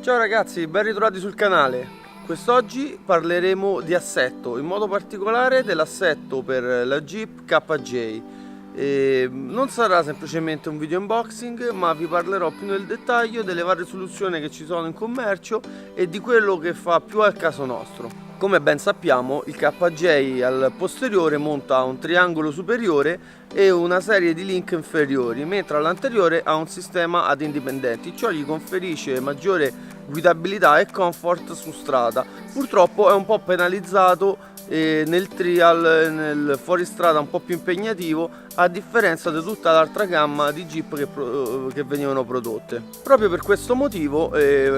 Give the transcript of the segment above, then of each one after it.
Ciao ragazzi, ben ritrovati sul canale. Quest'oggi parleremo di assetto, in modo particolare dell'assetto per la Jeep KJ. Non sarà semplicemente un video unboxing, ma vi parlerò più nel dettaglio delle varie soluzioni che ci sono in commercio e di quello che fa più al caso nostro. Come ben sappiamo, il KJ al posteriore monta un triangolo superiore e una serie di link inferiori, mentre all'anteriore ha un sistema ad indipendenti. Ciò gli conferisce maggiore guidabilità e comfort su strada. Purtroppo è un po' penalizzato nel trial, nel fuoristrada un po' più impegnativo, a differenza di tutta l'altra gamma di Jeep che venivano prodotte. Proprio per questo motivo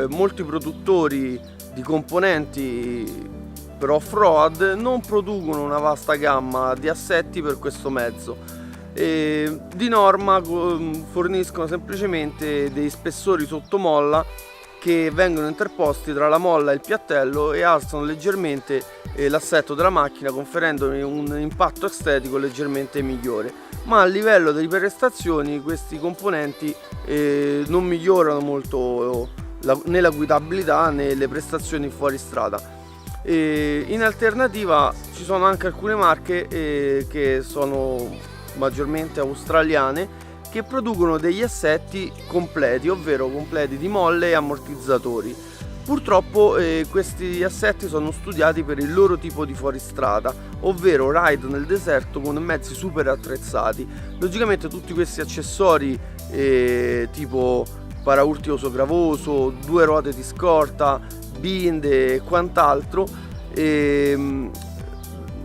molti produttori di componenti per off-road non producono una vasta gamma di assetti per questo mezzo. Di norma forniscono semplicemente dei spessori sotto molla che vengono interposti tra la molla e il piattello e alzano leggermente l'assetto della macchina, conferendogli un impatto estetico leggermente migliore. Ma a livello delle prestazioni questi componenti non migliorano molto né la guidabilità né le prestazioni fuori strada. In alternativa ci sono anche alcune marche che sono maggiormente australiane, che producono degli assetti completi, ovvero completi di molle e ammortizzatori. Purtroppo questi assetti sono studiati per il loro tipo di fuoristrada, ovvero ride nel deserto con mezzi super attrezzati. Logicamente tutti questi accessori tipo paraurti gravoso, due ruote di scorta, binde e quant'altro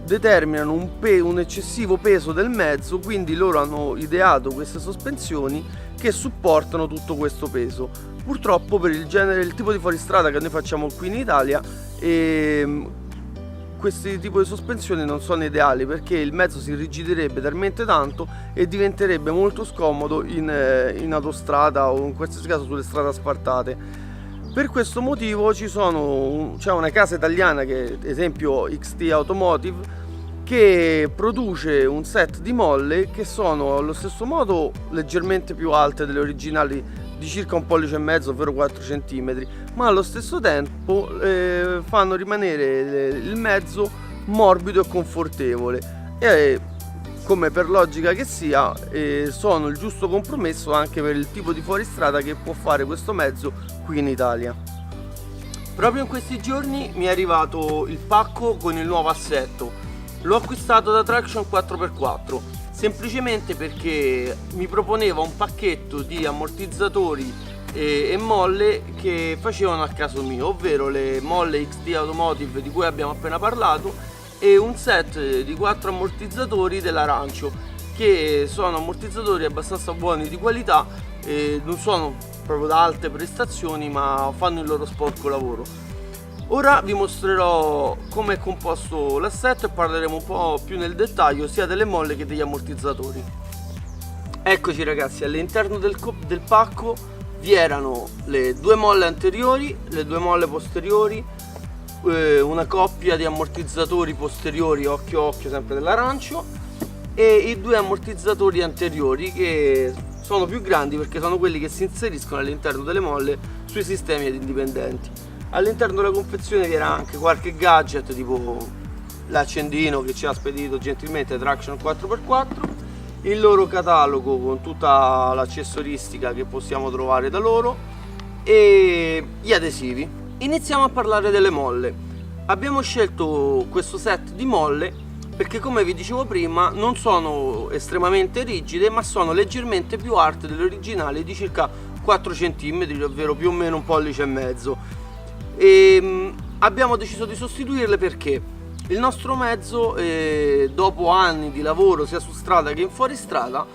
determinano un eccessivo peso del mezzo, quindi loro hanno ideato queste sospensioni che supportano tutto questo peso. Purtroppo per il tipo di fuoristrada che noi facciamo qui in Italia, questi tipi di sospensioni non sono ideali, perché il mezzo si irrigidirebbe talmente tanto e diventerebbe molto scomodo in autostrada o in qualsiasi caso sulle strade asfaltate. Per questo motivo c'è una casa italiana, che esempio XT Automotive, che produce un set di molle che sono allo stesso modo leggermente più alte delle originali di circa 1,5 pollici, ovvero 4 cm, ma allo stesso tempo fanno rimanere il mezzo morbido e confortevole e, come per logica che sia, sono il giusto compromesso anche per il tipo di fuoristrada che può fare questo mezzo qui in Italia. Proprio in questi giorni mi è arrivato il pacco con il nuovo assetto. L'ho acquistato da Traction 4x4 semplicemente perché mi proponeva un pacchetto di ammortizzatori e molle che facevano al caso mio, ovvero le molle XT Automotive di cui abbiamo appena parlato e un set di 4 ammortizzatori dell'Arancio, che sono ammortizzatori abbastanza buoni di qualità, non sono proprio da alte prestazioni, ma fanno il loro sporco lavoro. Ora vi mostrerò come è composto l'assetto e parleremo un po' più nel dettaglio sia delle molle che degli ammortizzatori. Eccoci ragazzi, all'interno del pacco vi erano le due molle anteriori, le due molle posteriori, una coppia di ammortizzatori posteriori occhio occhio sempre dell'Arancio e i due ammortizzatori anteriori, che sono più grandi perché sono quelli che si inseriscono all'interno delle molle sui sistemi ad indipendenti. All'interno della confezione vi era anche qualche gadget tipo l'accendino che ci ha spedito gentilmente Traction 4x4, il loro catalogo con tutta l'accessoristica che possiamo trovare da loro e gli adesivi. Iniziamo a parlare delle molle. Abbiamo scelto questo set di molle perché, come vi dicevo prima, non sono estremamente rigide, ma sono leggermente più alte delle originali di circa 4 cm, ovvero più o meno 1,5 pollici. Abbiamo deciso di sostituirle perché il nostro mezzo, dopo anni di lavoro sia su strada che in fuoristrada,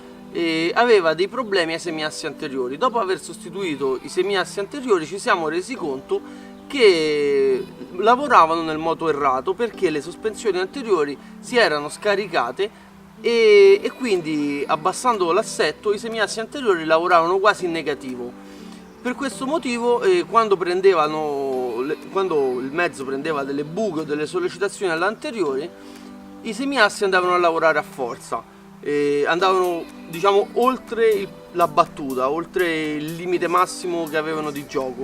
aveva dei problemi ai semiassi anteriori. Dopo aver sostituito i semiassi anteriori ci siamo resi conto che lavoravano nel modo errato, perché le sospensioni anteriori si erano scaricate e quindi, abbassando l'assetto, i semiassi anteriori lavoravano quasi in negativo. Per questo motivo quando il mezzo prendeva delle buche o delle sollecitazioni all'anteriore, i semiassi andavano a lavorare a forza, andavano, diciamo, oltre la battuta, oltre il limite massimo che avevano di gioco.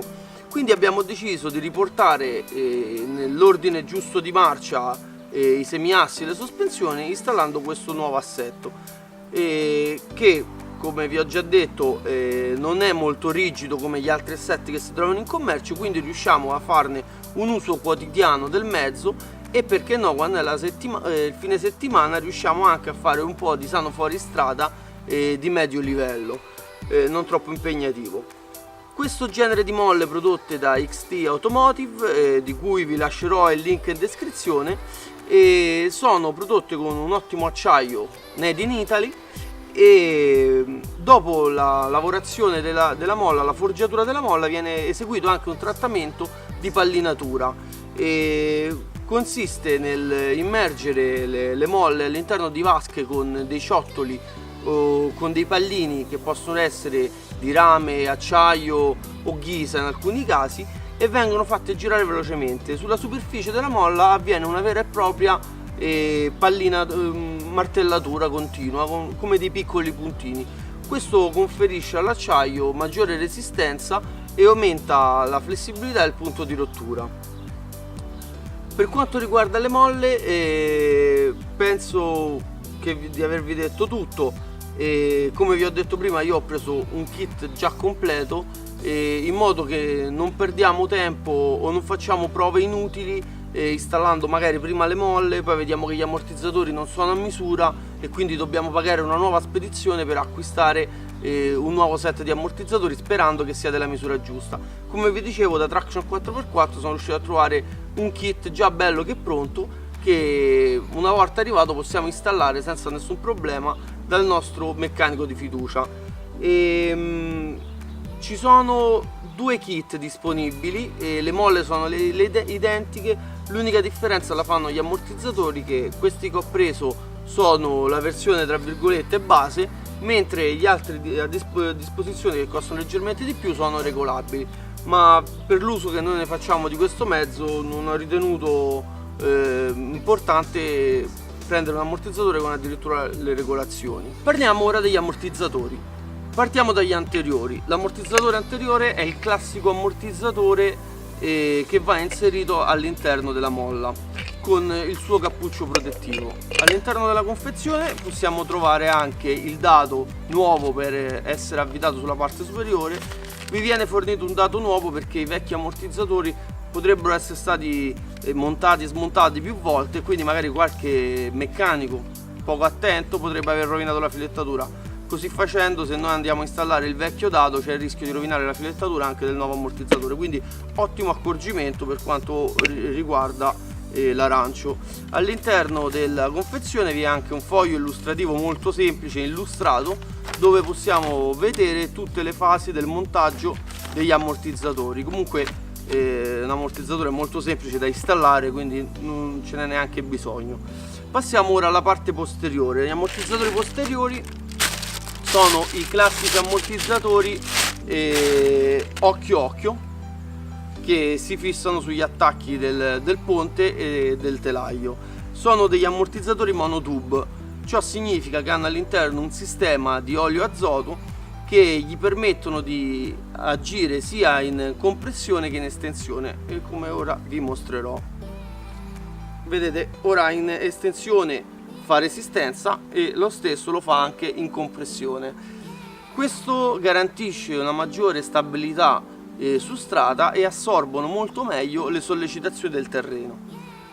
Quindi abbiamo deciso di riportare nell'ordine giusto di marcia i semiassi e le sospensioni, installando questo nuovo assetto che, come vi ho già detto, non è molto rigido come gli altri assetti che si trovano in commercio, quindi riusciamo a farne un uso quotidiano del mezzo, e perché no, quando è il fine settimana riusciamo anche a fare un po' di sano fuoristrada di medio livello, non troppo impegnativo. Questo genere di molle prodotte da XT Automotive, di cui vi lascerò il link in descrizione, sono prodotte con un ottimo acciaio made in Italy, e dopo la lavorazione della molla, la forgiatura della molla, viene eseguito anche un trattamento di pallinatura. Consiste nel immergere le molle all'interno di vasche con dei ciottoli o con dei pallini che possono essere di rame, acciaio o ghisa in alcuni casi, e vengono fatte girare velocemente. Sulla superficie della molla avviene una vera e propria martellatura continua come dei piccoli puntini. Questo conferisce all'acciaio maggiore resistenza e aumenta la flessibilità e il punto di rottura. Per quanto riguarda le molle, penso di avervi detto tutto. Come vi ho detto prima, io ho preso un kit già completo, in modo che non perdiamo tempo o non facciamo prove inutili installando magari prima le molle, poi vediamo che gli ammortizzatori non sono a misura e quindi dobbiamo pagare una nuova spedizione per acquistare un nuovo set di ammortizzatori, sperando che sia della misura giusta. Come vi dicevo, da Traction 4x4 sono riuscito a trovare un kit già bello che pronto, che una volta arrivato possiamo installare senza nessun problema dal nostro meccanico di fiducia. Ci sono due kit disponibili e le molle sono le identiche. L'unica differenza la fanno gli ammortizzatori, che questi che ho preso sono la versione tra virgolette base, mentre gli altri a disposizione, che costano leggermente di più, sono regolabili. Ma per l'uso che noi ne facciamo di questo mezzo non ho ritenuto importante prendere un ammortizzatore con addirittura le regolazioni. Parliamo ora degli ammortizzatori. Partiamo dagli anteriori. L'ammortizzatore anteriore è il classico ammortizzatore che va inserito all'interno della molla con il suo cappuccio protettivo. All'interno della confezione possiamo trovare anche il dado nuovo per essere avvitato sulla parte superiore. Vi viene fornito un dado nuovo perché i vecchi ammortizzatori potrebbero essere stati montati e smontati più volte, quindi magari qualche meccanico poco attento potrebbe aver rovinato la filettatura. Così facendo, se noi andiamo a installare il vecchio dado, c'è il rischio di rovinare la filettatura anche del nuovo ammortizzatore, quindi ottimo accorgimento per quanto riguarda l'arancio. All'interno della confezione vi è anche un foglio illustrativo molto semplice, illustrato, dove possiamo vedere tutte le fasi del montaggio degli ammortizzatori. Comunque un ammortizzatore molto semplice da installare, quindi non ce n'è neanche bisogno. Passiamo ora alla parte posteriore. Gli ammortizzatori posteriori sono i classici ammortizzatori occhio occhio, che si fissano sugli attacchi del ponte e del telaio. Sono degli ammortizzatori monotube. Ciò significa che hanno all'interno un sistema di olio azoto che gli permettono di agire sia in compressione che in estensione, e come ora vi mostrerò. Vedete, ora in estensione fa resistenza e lo stesso lo fa anche in compressione. Questo garantisce una maggiore stabilità su strada e assorbono molto meglio le sollecitazioni del terreno.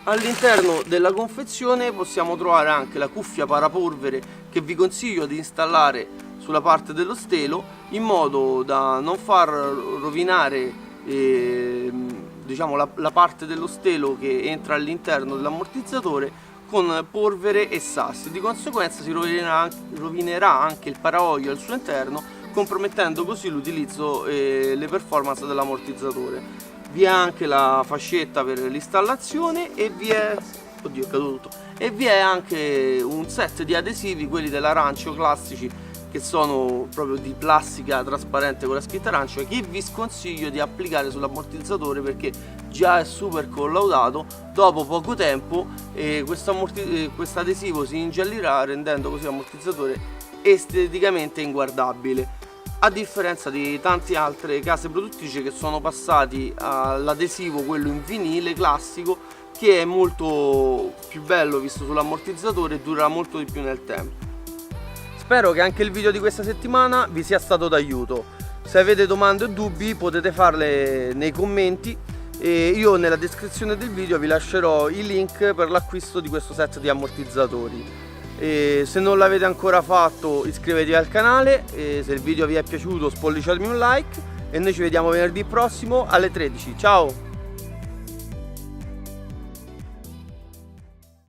All'interno della confezione possiamo trovare anche la cuffia parapolvere, che vi consiglio di installare sulla parte dello stelo, in modo da non far rovinare diciamo la parte dello stelo che entra all'interno dell'ammortizzatore con polvere e sassi. Di conseguenza si rovinerà anche il paraolio al suo interno, compromettendo così l'utilizzo e le performance dell'ammortizzatore. Vi è anche la fascetta per l'installazione e vi è anche un set di adesivi, quelli dell'arancio classici, che sono proprio di plastica trasparente con la scritta arancio, che vi sconsiglio di applicare sull'ammortizzatore perché già è super collaudato. Dopo poco tempo questo adesivo si ingiallirà, rendendo così l'ammortizzatore esteticamente inguardabile. a differenza di tante altre case produttrici che sono passati all'adesivo, quello in vinile classico, che è molto più bello visto sull'ammortizzatore e durerà molto di più nel tempo. Spero che anche il video di questa settimana vi sia stato d'aiuto. Se avete domande o dubbi potete farle nei commenti e io nella descrizione del video vi lascerò i link per l'acquisto di questo set di ammortizzatori. E se non l'avete ancora fatto iscrivetevi al canale, e se il video vi è piaciuto spolliciatemi un like e noi ci vediamo venerdì prossimo alle 13. Ciao!